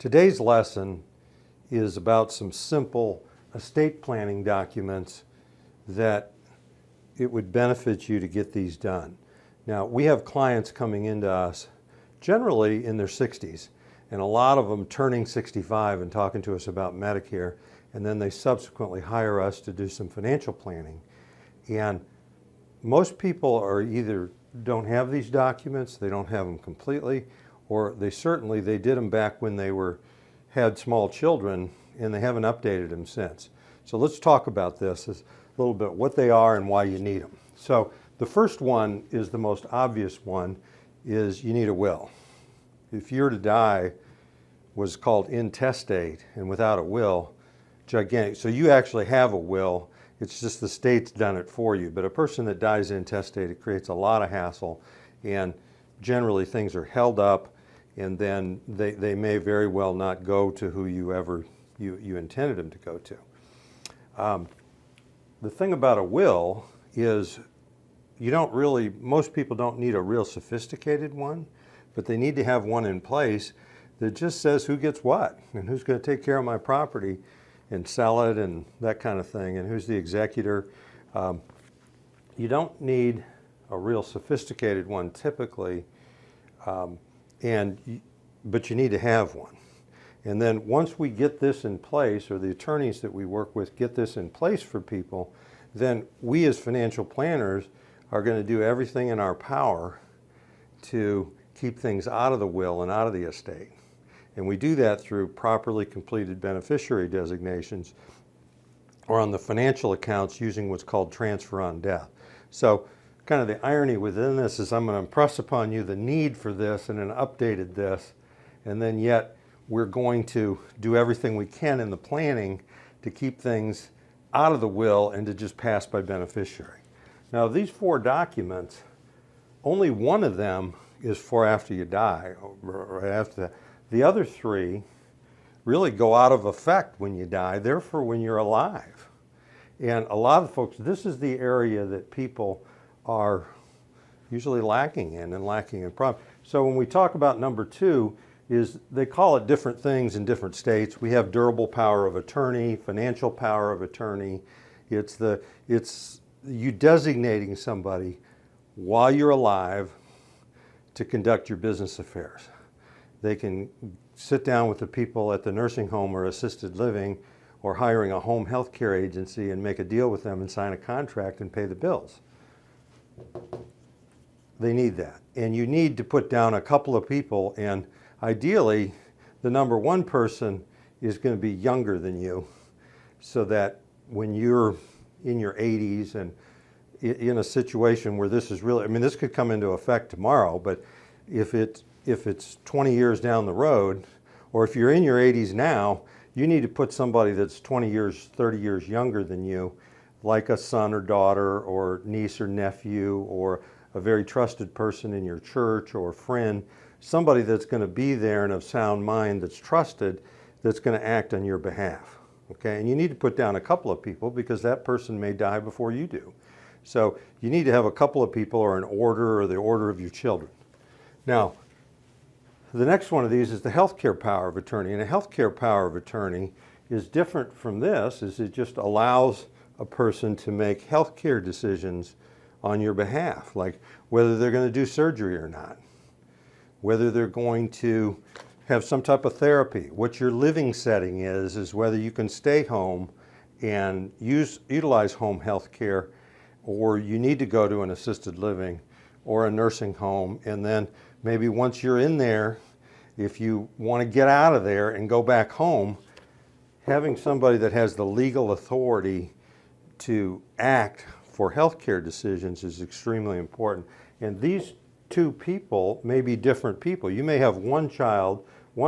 Today's lesson is about some simple estate planning documents that it would benefit you to get these done. Now, we have clients coming into us generally in their 60s, and a lot of them turning 65 and talking to us about Medicare, and then they subsequently hire us to do some financial planning. And most people are either don't have these documents, they don't have them completely, or they did them back when they had small children and they haven't updated them since. So let's talk about this a little bit, what they are and why you need them. So the first one is the most obvious one, is you need a will. If you're to die, was called intestate, and without a will, gigantic. So you actually have a will, it's just the state's done it for you. But a person that dies intestate, it creates a lot of hassle, and generally things are held up, and then they may very well not go to who you intended them to go to. The thing about a will is most people don't need a real sophisticated one, but they need to have one in place that just says who gets what and who's going to take care of my property and sell it and that kind of thing, and who's the executor. You don't need a real sophisticated one typically, but you need to have one. And then once we get this in place, or the attorneys that we work with get this in place for people, then we as financial planners are going to do everything in our power to keep things out of the will and out of the estate. And we do that through properly completed beneficiary designations, or on the financial accounts using what's called transfer on death. So kind of the irony within this is I'm going to impress upon you the need for this and an updated this, and then yet we're going to do everything we can in the planning to keep things out of the will and to just pass by beneficiary. Now, these 4 documents, only one of them is for after you die, right after that. The other 3 really go out of effect when you die. They're for when you're alive. And a lot of folks, this is the area that people are usually lacking in problem. So when we talk about number 2, is they call it different things in different states. We have durable power of attorney, financial power of attorney. It's you designating somebody while you're alive to conduct your business affairs. They can sit down with the people at the nursing home or assisted living, or hiring a home health care agency, and make a deal with them and sign a contract and pay the bills. They need that. And you need to put down a couple of people, and ideally the number 1 person is going to be younger than you, so that when you're in your 80s and in a situation where this is really, this could come into effect tomorrow, but if it's 20 years down the road, or if you're in your 80s now, you need to put somebody that's 20 years, 30 years younger than you, like a son or daughter or niece or nephew, or a very trusted person in your church or friend, somebody that's going to be there and of sound mind, that's trusted, that's going to act on your behalf. Okay, and you need to put down a couple of people because that person may die before you do. So you need to have a couple of people, or an order, or the order of your children. Now, the next one of these is the healthcare power of attorney. And a healthcare power of attorney is different from this, is it just allows a person to make healthcare decisions on your behalf, like whether they're going to do surgery or not, whether they're going to have some type of therapy, what your living setting is whether you can stay home and utilize home health care, or you need to go to an assisted living or a nursing home. And then maybe once you're in there, if you want to get out of there and go back home, having somebody that has the legal authority to act for healthcare decisions is extremely important. And these 2 people may be different people. You may have one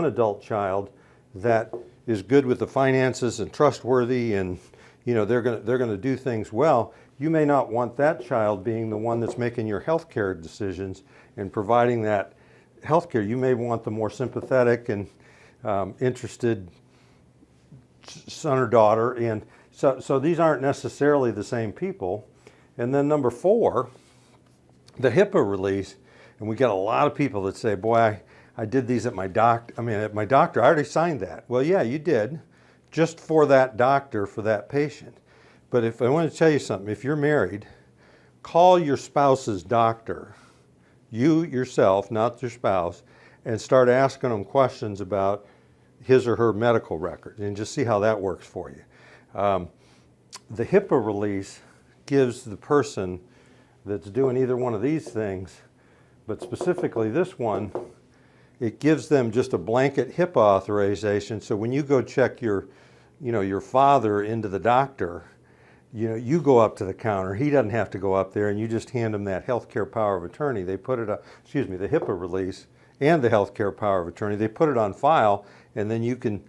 adult child that is good with the finances and trustworthy, and they're going to do things well. You may not want that child being the one that's making your healthcare decisions and providing that healthcare. You may want the more sympathetic and interested son or daughter, and so these aren't necessarily the same people. And then number 4, the HIPAA release, and we get a lot of people that say, boy, I did these at my at my doctor. I already signed that. Well, yeah, you did, just for that doctor, for that patient. But if I want to tell you something, if you're married, call your spouse's doctor, you yourself, not your spouse, and start asking them questions about his or her medical record and just see how that works for you. The HIPAA release gives the person that's doing either one of these things, but specifically this one, it gives them just a blanket HIPAA authorization. So when you go check your father into the doctor, you go up to the counter. He doesn't have to go up there, and you just hand him that healthcare power of attorney. They put it, the HIPAA release and the healthcare power of attorney. They put it on file, and then you can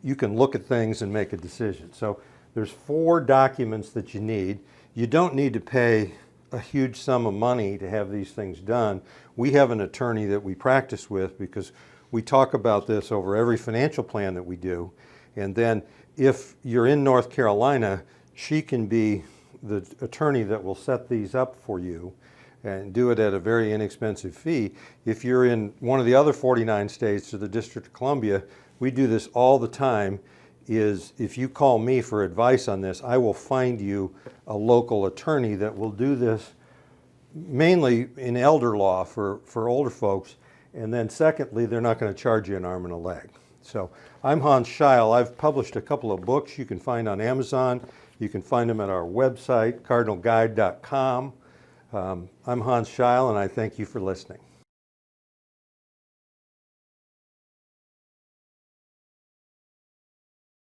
look at things and make a decision. So there's 4 documents that you need. You don't need to pay a huge sum of money to have these things done. We have an attorney that we practice with because we talk about this over every financial plan that we do. And then if you're in North Carolina, she can be the attorney that will set these up for you and do it at a very inexpensive fee. If you're in one of the other 49 states or the District of Columbia, we do this all the time. Is if you call me for advice on this, I will find you a local attorney that will do this mainly in elder law for older folks. And then secondly, they're not going to charge you an arm and a leg. So I'm Hans Scheil. I've published a couple of books you can find on Amazon. You can find them at our website, cardinalguide.com. I'm Hans Scheil, and I thank you for listening.